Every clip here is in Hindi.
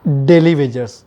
Daily wagers.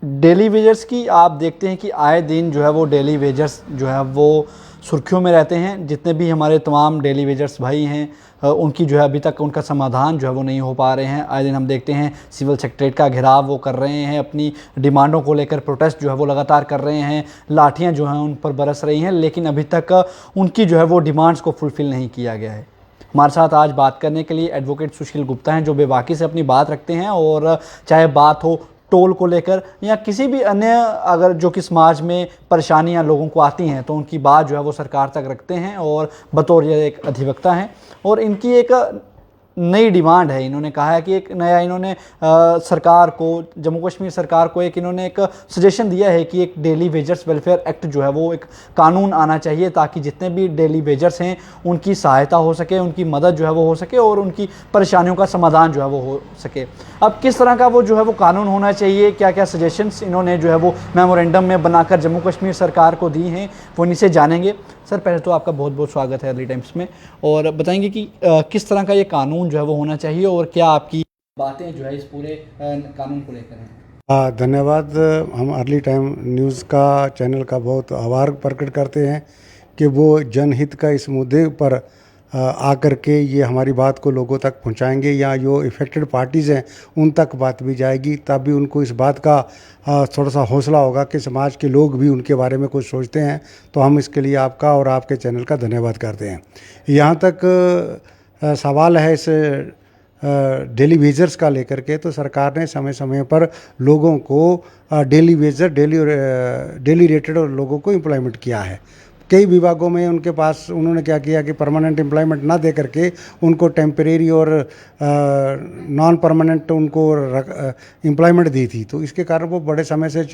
डेली वेजर्स की आप देखते हैं कि आए दिन जो है वो डेली वेजर्स जो है वो सुर्खियों में रहते हैं। जितने भी हमारे तमाम डेली वेजर्स भाई हैं उनकी जो है अभी तक उनका समाधान जो है वो नहीं हो पा रहे हैं। आए दिन हम देखते हैं सिविल सेक्रेटरीट का घेराव वो कर रहे हैं, अपनी डिमांडों को लेकर प्रोटेस्ट जो है वो लगातार कर रहे हैं, लाठियाँ जो हैं उन पर बरस रही हैं, लेकिन अभी तक उनकी जो है वो डिमांड्स को फुलफ़िल नहीं किया गया है। हमारे साथ आज बात करने के लिए एडवोकेट सुशील गुप्ता हैं, जो बेबाकी से अपनी बात रखते हैं, और चाहे बात हो टोल को लेकर या किसी भी अन्य अगर जो कि समाज में परेशानियां लोगों को आती हैं तो उनकी बात जो है वो सरकार तक रखते हैं, और बतौर ये एक अधिवक्ता हैं। और इनकी एक नई डिमांड है, इन्होंने कहा है कि एक नया इन्होंने सरकार को, जम्मू कश्मीर सरकार को एक इन्होंने एक सजेशन दिया है कि एक डेली वेजर्स वेलफेयर एक्ट जो है वो एक कानून आना चाहिए, ताकि जितने भी डेली वेजर्स हैं उनकी सहायता हो सके, उनकी मदद जो है वो हो सके और उनकी परेशानियों का समाधान जो है वो हो सके। अब किस तरह का वो जो है वो कानून होना चाहिए, क्या क्या सजेशंस इन्होंने जो है वो मेमोरेंडम में बनाकर जम्मू कश्मीर सरकार को दी हैं, वो इनसे जानेंगे। सर, पहले तो आपका बहुत बहुत स्वागत है अर्ली टाइम्स में, और बताएंगे कि किस तरह का ये कानून जो है वो होना चाहिए और क्या आपकी बातें जो है इस पूरे कानून को लेकर हैं। धन्यवाद। हम अर्ली टाइम न्यूज़ का चैनल का बहुत आभार प्रकट करते हैं कि वो जनहित का इस मुद्दे पर आकर के ये हमारी बात को लोगों तक पहुंचाएंगे, या जो इफ़ेक्टेड पार्टीज़ हैं उन तक बात भी जाएगी, तब भी उनको इस बात का थोड़ा सा हौसला होगा कि समाज के लोग भी उनके बारे में कुछ सोचते हैं। तो हम इसके लिए आपका और आपके चैनल का धन्यवाद करते हैं। यहाँ तक सवाल है इस डेली वेजर्स का लेकर के, तो सरकार ने समय समय पर लोगों को डेली वेजर, डेली रेटेड लोगों को एम्प्लॉयमेंट किया है। कई विभागों में उनके पास उन्होंने क्या किया कि परमानेंट एम्प्लॉयमेंट ना दे करके उनको टेम्परेरी और नॉन परमानेंट उनको एम्प्लॉयमेंट दी थी। तो इसके कारण वो बड़े समय से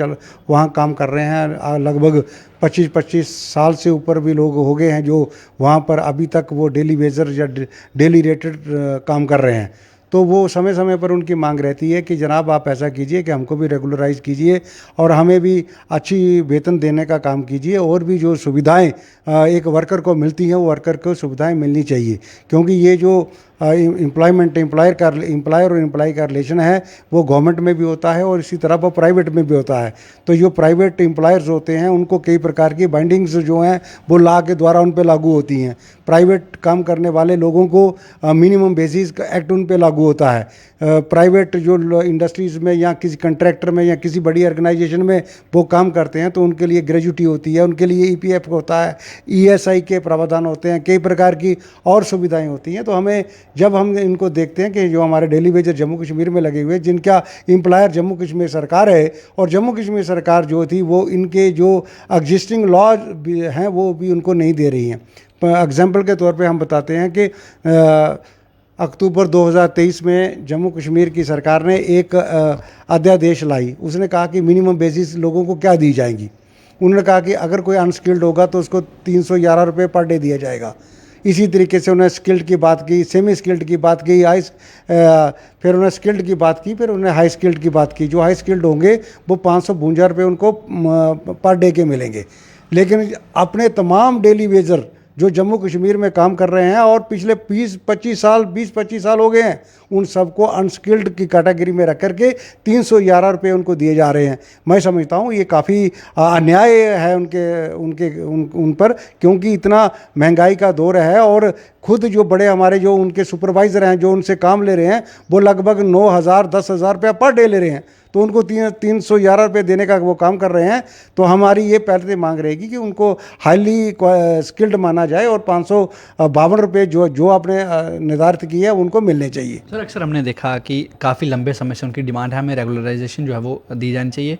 वहाँ काम कर रहे हैं। लगभग 25 साल से ऊपर भी लोग हो गए हैं जो वहाँ पर अभी तक वो डेली वेजर या डेली रेटेड काम कर रहे हैं। तो वो समय समय पर उनकी मांग रहती है कि जनाब आप ऐसा कीजिए कि हमको भी रेगुलराइज कीजिए और हमें भी अच्छी वेतन देने का काम कीजिए, और भी जो सुविधाएं एक वर्कर को मिलती हैं वो वर्कर को सुविधाएं मिलनी चाहिए। क्योंकि ये जो एम्प्लॉयमेंट एम्प्लॉयर और एम्प्लॉय का रिलेशन है वो गवर्नमेंट में भी होता है और इसी तरह वो प्राइवेट में भी होता है। तो जो प्राइवेट एम्प्लॉयर्स होते हैं उनको कई प्रकार की बाइंडिंग्स जो हैं वो लॉ के द्वारा उन पर लागू होती हैं। प्राइवेट काम करने वाले लोगों को मिनिमम बेसिस एक्ट उन पर लागू होता है। प्राइवेट जो इंडस्ट्रीज़ में या किसी कंट्रैक्टर में या किसी बड़ी ऑर्गेनाइजेशन में वो काम करते हैं तो उनके लिए ग्रेजुटी होती है, उनके लिए ईपीएफ होता है, ईएसआई के प्रावधान होते हैं, कई प्रकार की और सुविधाएं होती हैं। तो हमें जब हम इनको देखते हैं कि जो हमारे डेली वेजर जम्मू कश्मीर में लगे हुए जिनका एम्प्लॉयर जम्मू कश्मीर सरकार है, और जम्मू कश्मीर सरकार जो थी वो इनके जो एग्जिस्टिंग लॉज हैं वो भी उनको नहीं दे रही हैं। एग्जाम्पल के तौर पे हम बताते हैं कि अक्टूबर 2023 में जम्मू कश्मीर की सरकार ने एक अध्यादेश लाई। उसने कहा कि मिनिमम बेसिस लोगों को क्या दी जाएंगी। उन्होंने कहा कि अगर कोई अनस्किल्ड होगा तो उसको 311 रुपये पर डे दिया जाएगा। इसी तरीके से उन्होंने स्किल्ड की बात की, सेमी स्किल्ड की बात की, फिर उन्होंने स्किल्ड की बात की, फिर उन्होंने हाई स्किल्ड की बात की। जो हाई स्किल्ड होंगे वो 552 रुपये उनको पर डे के मिलेंगे। लेकिन अपने तमाम डेली वेजर जो जम्मू कश्मीर में काम कर रहे हैं और पिछले 20-25 साल हो गए हैं, उन सबको अनस्किल्ड की कैटेगरी में रख करके 311 रुपये उनको दिए जा रहे हैं। मैं समझता हूँ ये काफ़ी अन्याय है उन पर, क्योंकि इतना महंगाई का दौर है और खुद जो बड़े हमारे जो उनके सुपरवाइज़र हैं जो उनसे काम ले रहे हैं वो लगभग 9,000 10,000 रुपया पर डे ले रहे हैं। तो उनको 311 रुपये देने का वो काम कर रहे हैं। तो हमारी ये पहले मांग रहेगी कि उनको हाईली स्किल्ड माना जाए और 552 रुपये जो आपने निर्धारित की है उनको मिलने चाहिए। सर, अक्सर हमने देखा कि काफ़ी लंबे समय से उनकी डिमांड है हमें रेगुलराइजेशन जो है वो दी जानी चाहिए,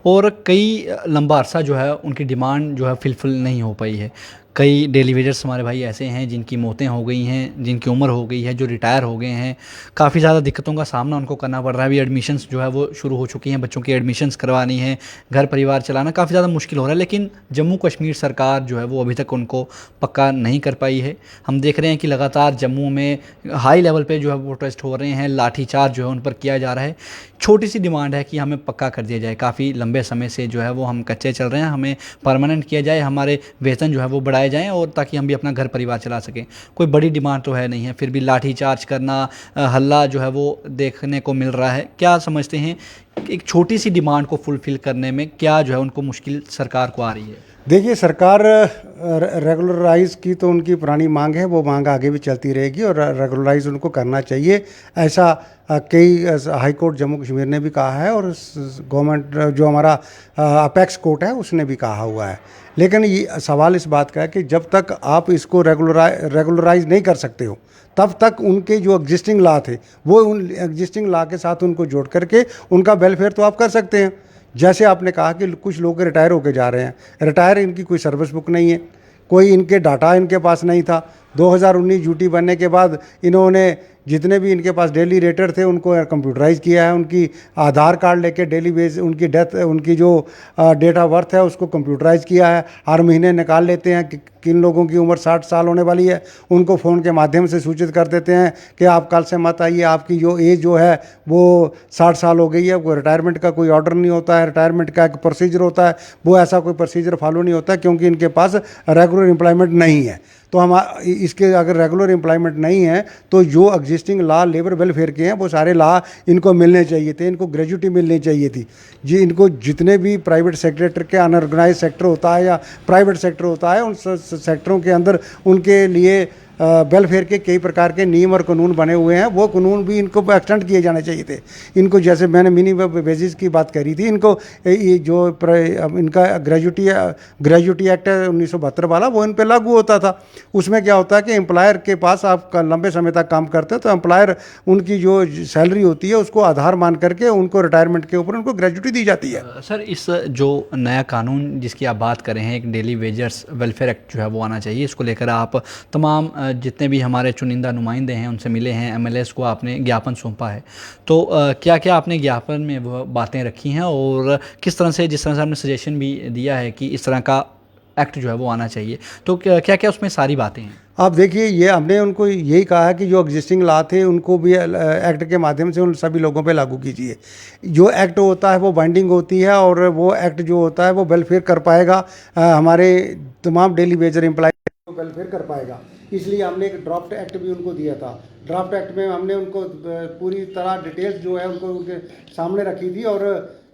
और कई लंबा अरसा जो है उनकी डिमांड जो है फुलफिल नहीं हो पाई है। कई डेली वेजर्स हमारे भाई ऐसे हैं जिनकी मौतें हो गई हैं, जिनकी उम्र हो गई है, जो रिटायर हो गए हैं। काफ़ी ज़्यादा दिक्कतों का सामना उनको करना पड़ रहा है। अभी एडमिशन्स जो है वो शुरू हो चुकी हैं, बच्चों की एडमिशन्स करवानी है, घर परिवार चलाना काफ़ी ज़्यादा मुश्किल हो रहा है। लेकिन जम्मू कश्मीर सरकार जो है वो अभी तक उनको पक्का नहीं कर पाई है। हम देख रहे हैं कि लगातार जम्मू में हाई लेवल पे जो है वो प्रोटेस्ट हो रहे हैं, लाठीचार्ज जो है उन पर किया जा रहा है। छोटी सी डिमांड है कि हमें पक्का कर दिया जाए, काफ़ी लंबे समय से जो है वो हम कच्चे चल रहे हैं, हमें परमानेंट किया जाए, हमारे वेतन जो है वो बढ़ाए लगाए जाएं और ताकि हम भी अपना घर परिवार चला सकें। कोई बड़ी डिमांड तो है नहीं है, फिर भी लाठी चार्ज करना, हल्ला जो है वो देखने को मिल रहा है। क्या समझते हैं एक छोटी सी डिमांड को फुलफ़िल करने में क्या जो है उनको मुश्किल सरकार को आ रही है? देखिए, सरकार रेगुलराइज की तो उनकी पुरानी मांग है, वो मांग आगे भी चलती रहेगी और रेगुलराइज उनको करना चाहिए। ऐसा कई हाई कोर्ट जम्मू कश्मीर ने भी कहा है और गवर्नमेंट जो हमारा अपेक्स कोर्ट है उसने भी कहा हुआ है। लेकिन ये सवाल इस बात का है कि जब तक आप इसको रेगुलराइज नहीं कर सकते हो तब तक उनके जो एग्जिस्टिंग लॉ थे वो उन एग्जिस्टिंग लॉ के साथ उनको जोड़ करके उनका वेलफेयर तो आप कर सकते हैं। जैसे आपने कहा कि कुछ लोग रिटायर होके जा रहे हैं, रिटायर इनकी कोई सर्विस बुक नहीं है, कोई इनके डाटा इनके पास नहीं था। 2019 ड्यूटी बनने के बाद इन्होंने जितने भी इनके पास डेली रेटर थे उनको कंप्यूटराइज किया है, उनकी आधार कार्ड लेके डेली बेस उनकी डेथ उनकी जो डेट ऑफ बर्थ है उसको कंप्यूटराइज किया है। हर महीने निकाल लेते हैं कि किन लोगों की उम्र 60 साल होने वाली है, उनको फ़ोन के माध्यम से सूचित कर देते हैं कि आप कल से मत आइए, आपकी जो एज जो है वो 60 साल हो गई है। कोई रिटायरमेंट का कोई ऑर्डर नहीं होता है, रिटायरमेंट का एक प्रोसीजर होता है, वो ऐसा कोई प्रोसीजर फॉलो नहीं होता क्योंकि इनके पास रेगुलर एम्प्लॉयमेंट नहीं है। तो हम इसके अगर रेगुलर एम्प्लॉयमेंट नहीं है तो जो एग्जिस्टिंग लॉ लेबर वेलफेयर के हैं वो सारे लॉ इनको मिलने चाहिए थे, इनको ग्रेजुटी मिलनी चाहिए थी जी। इनको जितने भी प्राइवेट सेक्टर के अनऑर्गेनाइज सेक्टर होता है या प्राइवेट सेक्टर होता है उन सेक्टरों के अंदर उनके लिए वेलफेयर के कई प्रकार के नियम और कानून बने हुए हैं, वो कानून भी इनको एक्सटेंड किए जाने चाहिए थे। इनको जैसे मैंने मिनिमम वेजेस की बात करी थी, इनको ये जो इनका ग्रेजुटी एक्ट है 1972 वाला वो इन पे लागू होता था। उसमें क्या होता है कि एम्प्लॉयर के पास आप लंबे समय तक काम करते हैं तो एम्प्लॉयर उनकी जो सैलरी होती है उसको आधार मान करके उनको रिटायरमेंट के ऊपर उनको ग्रेजुटी दी जाती है। सर, इस जो नया कानून जिसकी आप बात कर रहे हैं, एक डेली वेजर्स वेलफेयर एक्ट जो है वो आना चाहिए, इसको लेकर आप तमाम जितने भी हमारे चुनिंदा नुमाइंदे हैं उनसे मिले हैं, एमएलएस को आपने ज्ञापन सौंपा है, तो क्या क्या आपने ज्ञापन में वो बातें रखी हैं और किस तरह से, जिस तरह से आपने सजेशन भी दिया है कि इस तरह का एक्ट जो है वो आना चाहिए, तो क्या क्या उसमें सारी बातें हैं? आप देखिए, ये हमने उनको यही कहा है कि जो एग्जिस्टिंग लॉ थे उनको भी एक्ट के माध्यम से उन सभी लोगों पे लागू कीजिए। जो एक्ट होता है वो बाइंडिंग होती है और वो एक्ट जो होता है वो वेलफेयर कर पाएगा, हमारे तमाम डेली वेजर एम्प्लॉय को वेलफेयर कर पाएगा। इसलिए हमने एक ड्राफ्ट एक्ट भी उनको दिया था। ड्राफ्ट एक्ट में हमने उनको पूरी तरह डिटेल्स जो है उनको उनके सामने रखी थी और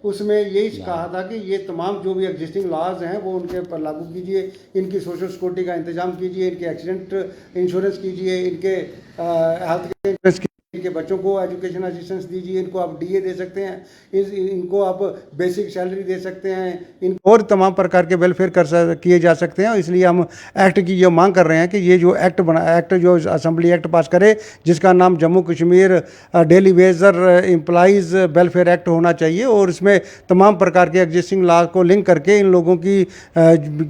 उसमें यही कहा था कि ये तमाम जो भी एग्जिस्टिंग लॉज हैं वो उनके पर लागू कीजिए, इनकी सोशल सिक्योरिटी का इंतजाम कीजिए, इनके एक्सीडेंट इंश्योरेंस कीजिए, इनके हेल्थ के इंश्योरेंस कीजिए, इनके बच्चों को एजुकेशन असिस्टेंस दीजिए, इनको आप डीए दे सकते हैं, इनको आप बेसिक सैलरी दे सकते हैं, इन और तमाम प्रकार के वेलफेयर किए जा सकते हैं। इसलिए हम एक्ट की ये मांग कर रहे हैं कि ये जो एक्ट जो असेंबली एक्ट पास करे जिसका नाम Jammu Kashmir daily Vaser employees welfare act होना चाहिए और इसमें तमाम प्रकार के एग्जिस्टिंग लॉ को लिंक करके इन लोगों की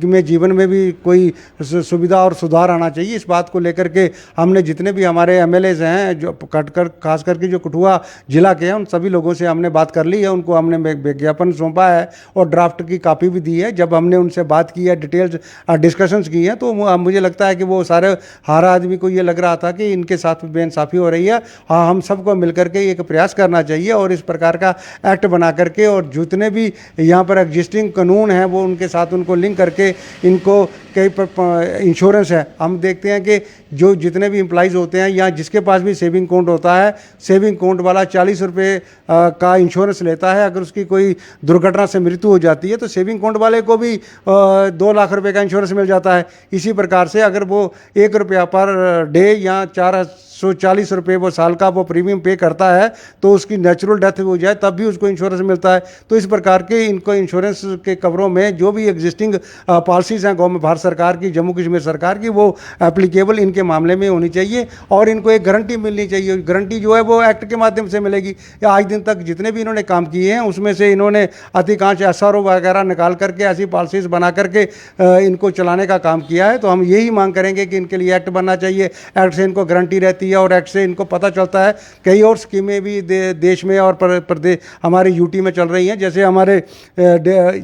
में जीवन में भी कोई सुविधा और सुधार आना चाहिए। इस बात को लेकर के हमने जितने भी हमारे एमएलएज हैं जो खास करके जो कठुआ जिला के हैं उन सभी लोगों से हमने बात कर ली है, उनको हमने विज्ञापन सौंपा है और ड्राफ्ट की कॉपी भी दी है। जब हमने उनसे बात की है, डिटेल्स डिस्कशंस की हैं, तो मुझे लगता है कि वो सारे हर आदमी को ये लग रहा था कि इनके साथ बेइंसाफ़ी हो रही है। हाँ, हम सबको मिलकर के एक प्रयास करना चाहिए और इस प्रकार का एक्ट बना करके और जितने भी यहाँ पर एग्जिस्टिंग कानून हैं वो उनके साथ उनको लिंक करके इनको कई इंश्योरेंस है। हम देखते हैं कि जो जितने भी एम्प्लॉइज़ होते हैं या जिसके पास भी सेविंग अकाउंट होता है, सेविंग अकाउंट वाला 40 रुपये का इंश्योरेंस लेता है। अगर उसकी कोई दुर्घटना से मृत्यु हो जाती है तो सेविंग अकाउंट वाले को भी 2 लाख रुपए का इंश्योरेंस मिल जाता है। इसी प्रकार से अगर वो 1 रुपया पर डे या 440 रुपये वो साल का वो प्रीमियम पे करता है तो उसकी नेचुरल डेथ हो जाए तब भी उसको इंश्योरेंस मिलता है। तो इस प्रकार के इनको इंश्योरेंस के कवरों में जो भी एग्जिस्टिंग पॉलिसीज़ हैं गवर्नमेंट भारत सरकार की, जम्मू कश्मीर सरकार की, वो एप्लीकेबल इनके मामले में होनी चाहिए और इनको एक गारंटी मिलनी चाहिए। गारंटी जो है वो एक्ट के माध्यम से मिलेगी। या आज दिन तक जितने भी इन्होंने काम किए हैं उसमें से इन्होंने अधिकांश एसआरओ वगैरह निकाल करके ऐसी पॉलिसीज़ बना करके इनको चलाने का काम किया है। तो हम यही मांग करेंगे कि इनके लिए एक्ट बनना चाहिए। एक्ट से इनको गारंटी रहती जाती है और एक्ट से इनको पता चलता है। कई और स्कीमें भी देश में और प्रदेश हमारे यूटी में चल रही हैं। जैसे हमारे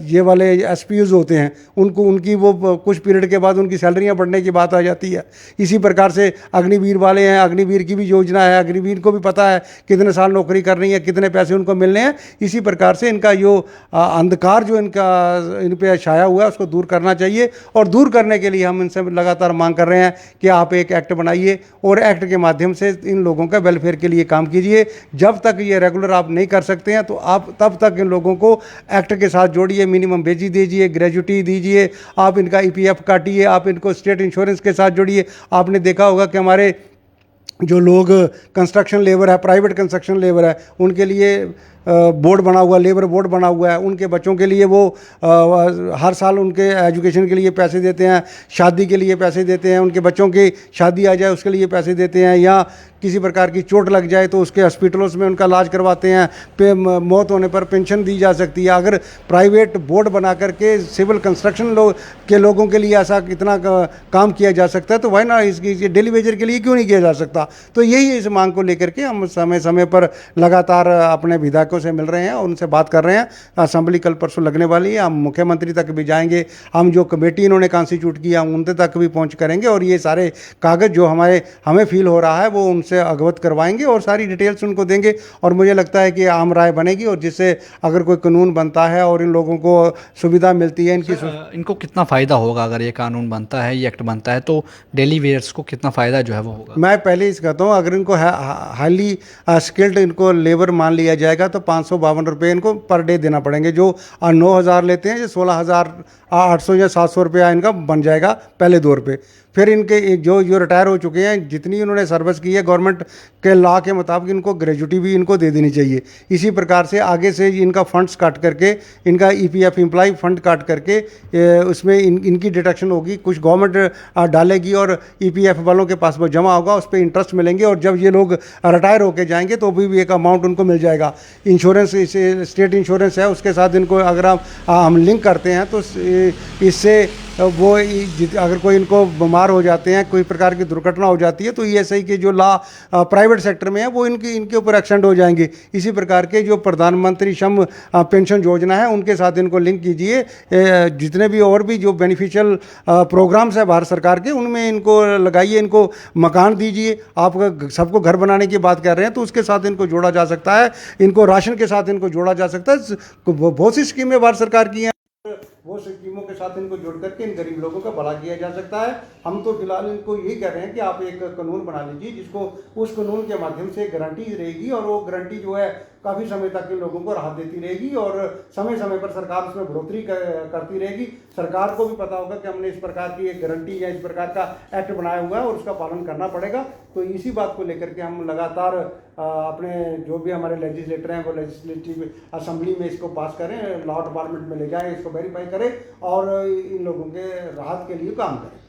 ये वाले एसपीयूज होते हैं, उनको उनकी वो कुछ पीरियड के बाद उनकी सैलरियाँ बढ़ने की बात आ जाती है। इसी प्रकार से अग्निवीर वाले हैं, अग्निवीर की भी योजना है, अग्निवीर को भी पता है कितने साल नौकरी करनी है, कितने पैसे उनको मिलने हैं। इसी प्रकार से इनका जो अंधकार जो इनका इन पे छाया हुआ है उसको दूर करना चाहिए, और दूर करने के लिए हम इनसे लगातार मांग कर रहे हैं कि आप एक एक्ट बनाइए और एक्ट के माध्यम से इन लोगों का वेलफेयर के लिए काम कीजिए। जब तक ये रेगुलर आप नहीं कर सकते हैं तो आप तब तक इन लोगों को एक्ट के साथ जोड़िए, मिनिमम वेज दीजिए, ग्रेजुटी दीजिए, आप इनका ईपीएफ काटिए, आप इनको स्टेट इंश्योरेंस के साथ जोड़िए। आपने देखा होगा कि हमारे जो लोग कंस्ट्रक्शन लेबर है, प्राइवेट कंस्ट्रक्शन लेबर है, उनके लिए बोर्ड बना हुआ, लेबर बोर्ड बना हुआ है। उनके बच्चों के लिए वो हर साल उनके एजुकेशन के लिए पैसे देते हैं, शादी के लिए पैसे देते हैं, उनके बच्चों की शादी आ जाए उसके लिए पैसे देते हैं, या किसी प्रकार की चोट लग जाए तो उसके हॉस्पिटलों में उनका इलाज करवाते हैं, मौत होने पर पेंशन दी जा सकती है। अगर प्राइवेट बोर्ड बना करके सिविल कंस्ट्रक्शन के लोगों के लिए ऐसा कितना काम किया जा सकता है, तो वही ना इसकी डेली वेजर के लिए क्यों नहीं किया जा सकता। तो यही इस मांग को लेकर के हम समय समय पर लगातार अपने विधायकों से मिल रहे हैं और उनसे बात कर रहे हैं। असेंबली कल परसों लगने वाली है, हम मुख्यमंत्री तक भी जाएंगे, हम जो कमेटी इन्होंने कॉन्स्टिट्यूट किया हम उनके तक भी पहुंच करेंगे, और ये सारे कागज़ जो हमें फील हो रहा है वो उनसे अवगत करवाएंगे और सारी डिटेल्स उनको देंगे। और मुझे लगता है कि आम राय बनेगी, और जिससे अगर कोई कानून बनता है और इन लोगों को सुविधा मिलती है इनको कितना फ़ायदा होगा अगर ये कानून बनता है, ये एक्ट बनता है, तो डेली वेयर्स को कितना फ़ायदा जो है वो होगा? मैं पहले ही कहता हूँ, अगर इनको हाईली स्किल्ड इनको लेबर मान लिया जाएगा तो 552 रुपये इनको पर डे देना पड़ेंगे। जो 9,000 लेते हैं, जो 16,800 या 700 रुपया इनका बन जाएगा पहले दौर पे। फिर इनके जो रिटायर हो चुके हैं, जितनी इन्होंने सर्विस की है गवर्नमेंट के लॉ के मुताबिक इनको ग्रेजुटी भी इनको दे देनी चाहिए। इसी प्रकार से आगे से इनका फंड्स काट करके, इनका ईपीएफ एम्प्लॉय फंड काट करके उसमें इनकी डिडक्शन होगी, कुछ गवर्नमेंट डालेगी और ईपीएफ वालों के पास वो जमा होगा, उस पर इंटरेस्ट मिलेंगे, और जब ये लोग रिटायर होकर जाएंगे तो भी एक अमाउंट उनको मिल जाएगा। इंश्योरेंस स्टेट इंश्योरेंस है, उसके साथ इनको अगर हम लिंक करते हैं तो इससे वो अगर कोई इनको बीमार हो जाते हैं, कोई प्रकार की दुर्घटना हो जाती है, तो ईएसआई के जो लॉ प्राइवेट सेक्टर में है वो इनके ऊपर एक्सटेंड हो जाएंगे। इसी प्रकार के जो प्रधानमंत्री श्रम पेंशन योजना है उनके साथ इनको लिंक कीजिए। जितने भी और भी जो बेनिफिशियल प्रोग्राम्स है भारत सरकार के, उनमें इनको लगाइए, इनको मकान दीजिए। आप सबको घर बनाने की बात कर रहे हैं तो उसके साथ इनको जोड़ा जा सकता है, इनको राशन के साथ इनको जोड़ा जा सकता है। बहुत सी स्कीमें भारत सरकार की हैं, वो स्कीमों के साथ इनको जोड़ करके इन गरीब लोगों का भला किया जा सकता है। हम तो फिलहाल इनको यही कह रहे हैं कि आप एक कानून बना लीजिए जिसको उस कानून के माध्यम से गारंटी रहेगी, और वो गारंटी जो है काफ़ी समय तक इन लोगों को राहत देती रहेगी, और समय समय पर सरकार उसमें बढ़ोतरी करती रहेगी। सरकार को भी पता होगा कि हमने इस प्रकार की एक गारंटी या इस प्रकार का एक्ट बनाया हुआ है और उसका पालन करना पड़ेगा। तो इसी बात को लेकर के हम लगातार अपने जो भी हमारे लेजिस्लेटर हैं वो लेजिस्लेटिव असेंबली में इसको पास करें, लॉ डिपार्टमेंट में ले जाएं, इसको वेरीफाई करें और इन लोगों के राहत के लिए काम करें।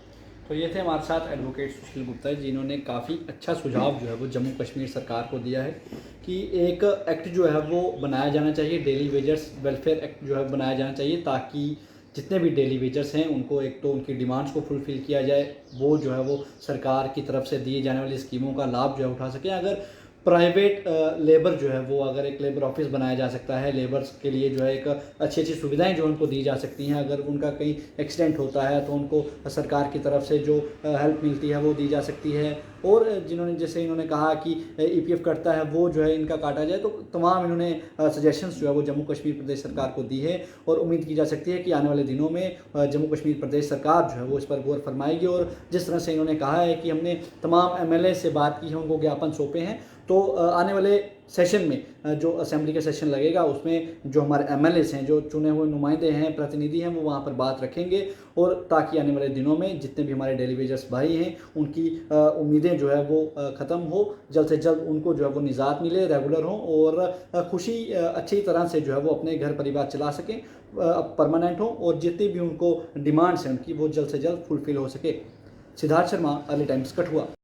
तो ये थे हमारे साथ एडवोकेट सुशील गुप्ता जी, जिन्होंने काफ़ी अच्छा सुझाव जो है वो जम्मू कश्मीर सरकार को दिया है कि एक एक्ट जो है वो बनाया जाना चाहिए, डेली वेजर्स वेलफेयर एक्ट जो है बनाया जाना चाहिए, ताकि जितने भी डेली वेजर्स हैं उनको एक तो उनकी डिमांड्स को फुलफ़िल किया जाए, वो जो है वो सरकार की तरफ से दिए जाने वाली स्कीमों का लाभ जो है उठा सकें। अगर प्राइवेट लेबर जो है वो अगर एक लेबर ऑफिस बनाया जा सकता है, लेबर्स के लिए जो है एक अच्छी अच्छी सुविधाएं जो उनको दी जा सकती हैं, अगर उनका कहीं एक्सीडेंट होता है तो उनको सरकार की तरफ से जो हेल्प मिलती है वो दी जा सकती है। और जैसे इन्होंने कहा कि ईपीएफ कटता है वो जो है इनका काटा जाए, तो तमाम इन्होंने सजेशंस जो है वो जम्मू कश्मीर प्रदेश सरकार को दी है, और उम्मीद की जा सकती है कि आने वाले दिनों में जम्मू कश्मीर प्रदेश सरकार जो है वो इस पर गौर फरमाएगी। और जिस तरह से इन्होंने कहा है कि हमने तमाम एमएलए से बात की है, उनको ज्ञापन सौंपे हैं, तो आने वाले सेशन में जो असेंबली का सेशन लगेगा उसमें जो हमारे एमएलएस हैं, जो चुने हुए नुमाइंदे हैं, प्रतिनिधि हैं, वो वहाँ पर बात रखेंगे, और ताकि आने वाले दिनों में जितने भी हमारे डेली वेजर्स भाई हैं उनकी उम्मीदें जो है वो ख़त्म हो, जल्द से जल्द उनको जो है वो निजात मिले, रेगुलर हों, और खुशी अच्छी तरह से जो है वो अपने घर परिवार चला सकें, परमानेंट हों, और जितनी भी उनको डिमांड्स हैं उनकी वो जल्द से जल्द फुलफ़िल हो सके। Siddharth Sharma, early times, Kathua.